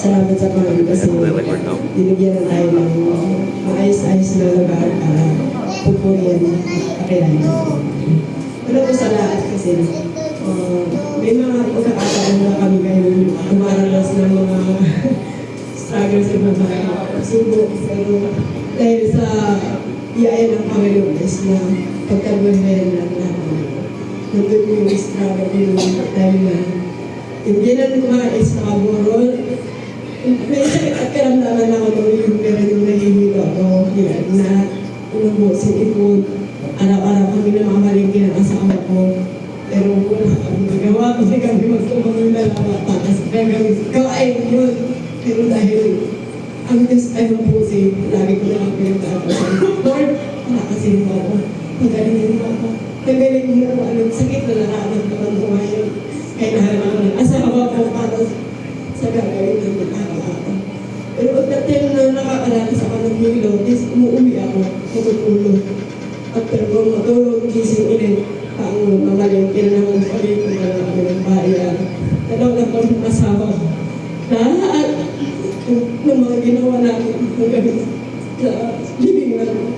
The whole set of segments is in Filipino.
salamat sa Panginoon kasi binigyan na tayo ng maayos-ayos na lugar para pupurihan at kakilala. Wala po sa lahat kasi may mga pagkakataon na kami ngayon umaranas ng mga struggles sa mga subok. Pero dahil sa biyaya ng Panginoon is na pagkabuhayan ng lahat. Nandun yung struggle yung dahil na hindi na kumais na kaburol. May sakit at karamdaman ako nung yung meron yung nahihilo ako. Na unabusin ipon. Araw-araw kami na mamalingkin ang asawa ko. Pero wala kami nagawa kasi kami magtulong yung dalawa para sa gagawin. Kawain yun. Pero dahil ang Diyos ay mabusin, lagi ko lang pinagkakasin. Lord, nakakasin mo ako. Pagalingin mo ako. Pagalingin mo ako. Anong sakit na nararamdaman ko ngayon. Kaya naharap ako ng asawa ko para sa gagawin ng araw-araw. Pero pagdating na nakakalala sa kanong hilo, is umuwi ako, matutulog. At pero matulog, gising ulit. Ang mamalingkin naman kami kung ano kami ng bayan. Dalaw na kami asawa ko. Lahat ng mga ginawa natin hanggang sa libingan.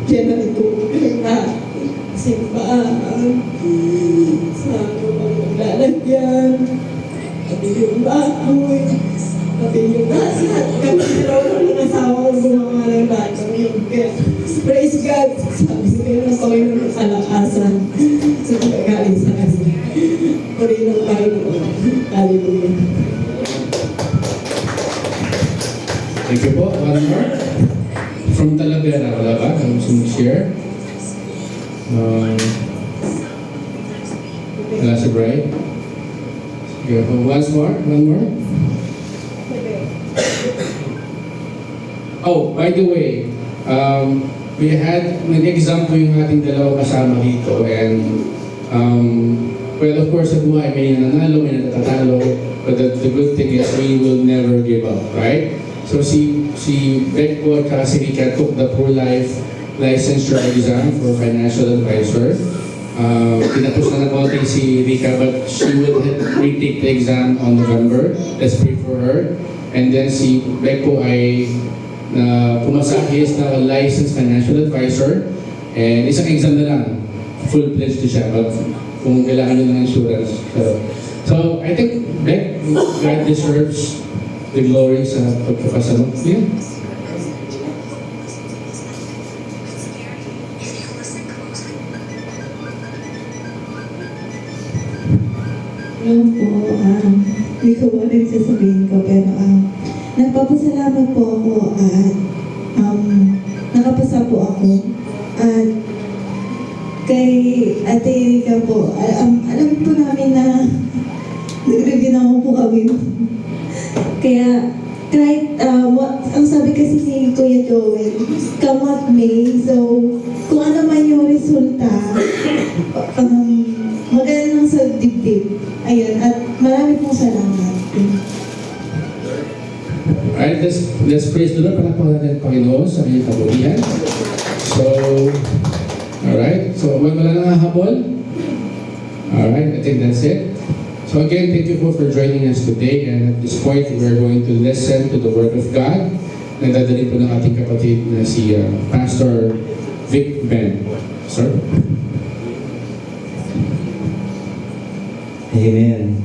Diyan na ito. Lahat. Simbahan. Sa maglalagyan. Pati yung bahoy. Pati yung lahat. Kami dalawa ng asawa ko gumawa ng lahat. Praise God. Sabi ko kayo ng Panginoon ng kalakasan. Sa pagkagaling sa Kanya. Puri ng Panginoon. Hallelujah. Thank you po. One more. From Talavera, wala ba? Kung gusto mo share? Wala si Brian? Sige. Once more? One more? Oh, by the way, we had nag-exam po yung ating dalawang kasama dito and well, of course, sa buhay may nananalo, may natatalo, but the good thing is we will never give up, right? So si Beck po at si Rika took the pro-life licensure exam for financial advisor. Tinapos na konti si Rika but she will retake the exam on November. Let's pray for her. And then si Beck po ay pumasa, he is now a licensed financial advisor. And isang exam na lang, full-fledged to siya. But kung kailangan nyo ng insurance. So I think Beck, God deserves the glory sa pagkakasama. Yeah. Alam po, hindi ko ano yung sasabihin ko, pero nagpapasalamat po ako at nakapasa po ako at kay Ate Erika po, alam po namin na ginawa po kami. Kaya kahit ang sabi kasi ni Kuya Joel, come what may, so kung ano man yung resulta, maganda lang sa dibdib. Ayun, at marami pong salamat. Alright, let's praise the Lord. Palakpakan natin ang Panginoon sa kanyang kabutihan. So, alright. So, wala nang hahabol? Alright, I think that's it. So again, thank you po for joining us today. And at this point, we are going to listen to the Word of God. Nagdadali po ng ating kapatid na si Pastor Vic Ben. Sir? Amen.